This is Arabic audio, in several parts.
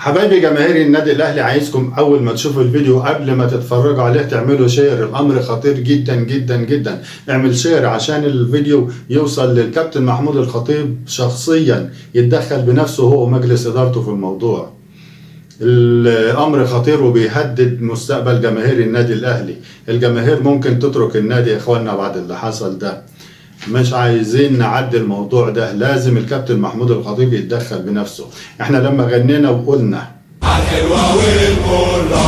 حبايبي جماهير النادي الاهلي، عايزكم اول ما تشوفوا الفيديو قبل ما تتفرجوا عليه تعملوا شير. الامر خطير جدا جدا جدا. اعمل شير عشان الفيديو يوصل للكابتن محمود الخطيب شخصيا، يتدخل بنفسه هو ومجلس ادارته في الموضوع. الامر خطير وبيهدد مستقبل جماهير النادي الاهلي. الجماهير ممكن تترك النادي يا اخوانا بعد اللي حصل ده. مش عايزين نعدي الموضوع ده، لازم الكابتن محمود الخطيب يتدخل بنفسه. احنا لما غنينا وقلنا الحلوة والمرة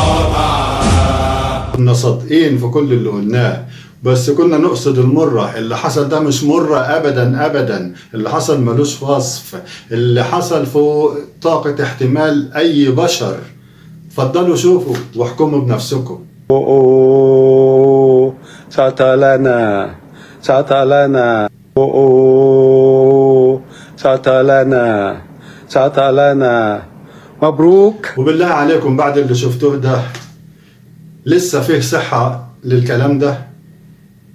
كنا صادقين في كل اللي قلناه، بس كنا نقصد المرة. اللي حصل ده مش مرة ابدا ابدا، اللي حصل ملوش وصف، اللي حصل فوق طاقة احتمال اي بشر. اتفضلوا شوفوا واحكموا بنفسكم. ساتلانا ساتلانا ساتلانا مبروك. وبالله عليكم بعد اللي شفتوه ده لسه فيه صحة للكلام ده؟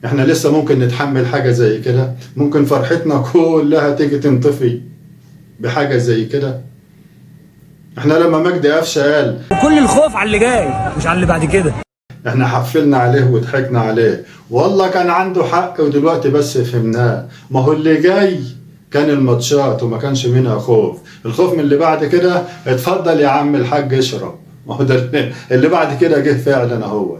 احنا لسه ممكن نتحمل حاجة زي كده؟ ممكن فرحتنا كلها تيجي تنطفي بحاجة زي كده؟ احنا لما مجدي قفشه قال كل الخوف على اللي جاي مش على اللي بعد كده، احنا حفلنا عليه وضحكنا عليه، والله كان عنده حق ودلوقتي بس فهمناه. ما هو اللي جاي كان الماتشات وما كانش منها خوف. الخوف من اللي بعد كده اتفضل يا عم الحاج اشرب، ما هو ده اللي بعد كده جه فعلا اهو.